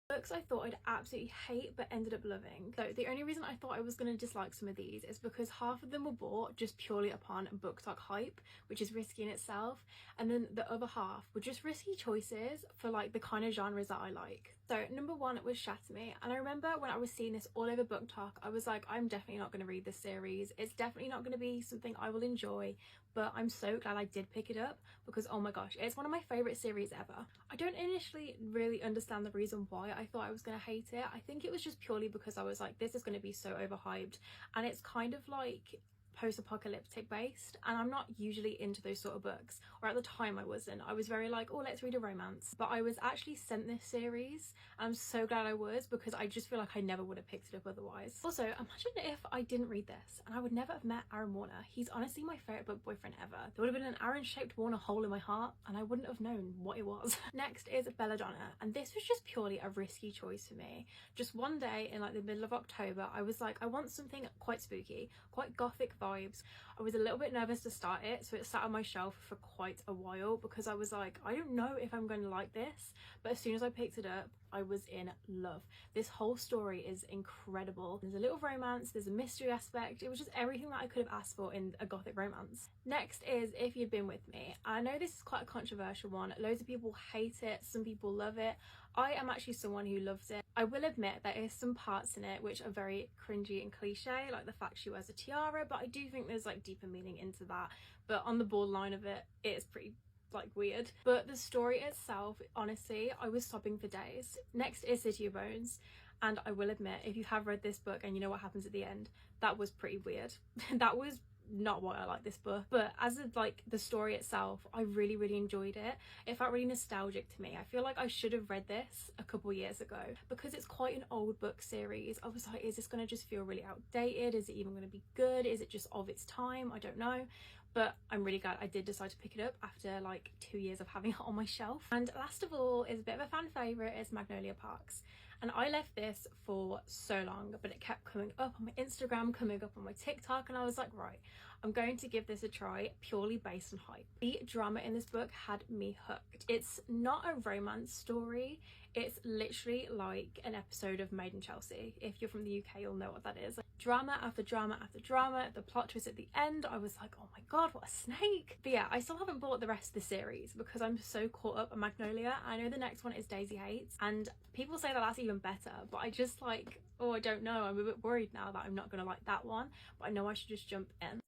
Books I thought I'd absolutely hate but ended up loving. So the only reason I thought I was going to dislike some of these is because half of them were bought just purely upon BookTok hype, which is risky in itself, and then the other half were just risky choices for like the kind of genres that I like. So number one was Shati, and I remember when I was seeing this all over BookTok, I was like, I'm definitely not going to read this series. It's definitely not going to be something I will enjoy, but I'm so glad I did pick it up because oh my gosh, it's one of my favourite series ever. I don't initially really understand the reason why I thought I was going to hate it. I think it was just purely because I was like, this is going to be so overhyped, and it's kind of like post-apocalyptic based, and I'm not usually into those sort of books, or at the time I wasn't. I was very like, oh, let's read a romance, but I was actually sent this series and I'm so glad I was, because I just feel like I never would have picked it up otherwise. Also, imagine if I didn't read this and I would never have met Aaron Warner. He's honestly my favourite book boyfriend ever. There would have been an Aaron shaped Warner hole in my heart and I wouldn't have known what it was. Next is Belladonna, and this was just purely a risky choice for me. Just one day in like the middle of October, I was like, I want something quite spooky, quite gothic vibes. I was a little bit nervous to start it, so it sat on my shelf for quite a while because I was like, I don't know if I'm going to like this, but as soon as I picked it up, I was in love. This whole story is incredible. There's a little romance, there's a mystery aspect. It was just everything that I could have asked for in a gothic romance. Next is If You'd Been With Me. I know this is quite a controversial one. Loads of people hate it, some people love it. I am actually someone who loves it. I will admit there is some parts in it which are very cringy and cliche, like the fact she wears a tiara, but I do think there's like deeper meaning into that. But on the borderline of it, it is pretty like weird. But the story itself, honestly, I was sobbing for days. Next is City of Bones, and I will admit, if you have read this book and you know what happens at the end, that was pretty weird. That was not why I like this book, but as of like the story itself, I really enjoyed it. It felt really nostalgic to me. I feel like I should have read this a couple years ago because it's quite an old book series. I was like, is this going to just feel really outdated? Is it even going to be good? Is it just of its time? I don't know. But I'm really glad I did decide to pick it up after like 2 years of having it on my shelf. And last of all is a bit of a fan favourite, is Magnolia Parks. And I left this for so long, but it kept coming up on my Instagram, coming up on my TikTok, and I was like, right, I'm going to give this a try purely based on hype. The drama in this book had me hooked. It's not a romance story. It's literally like an episode of Made in Chelsea. If you're from the UK, you'll know what that is. Drama after drama after drama. The plot twist at the end, I was like, oh my god, what a snake. But yeah, I still haven't bought the rest of the series because I'm so caught up on Magnolia. I know the next one is Daisy Hates, and people say that that's even better, but I just like, oh, I don't know. I'm a bit worried now that I'm not gonna like that one, but I know I should just jump in.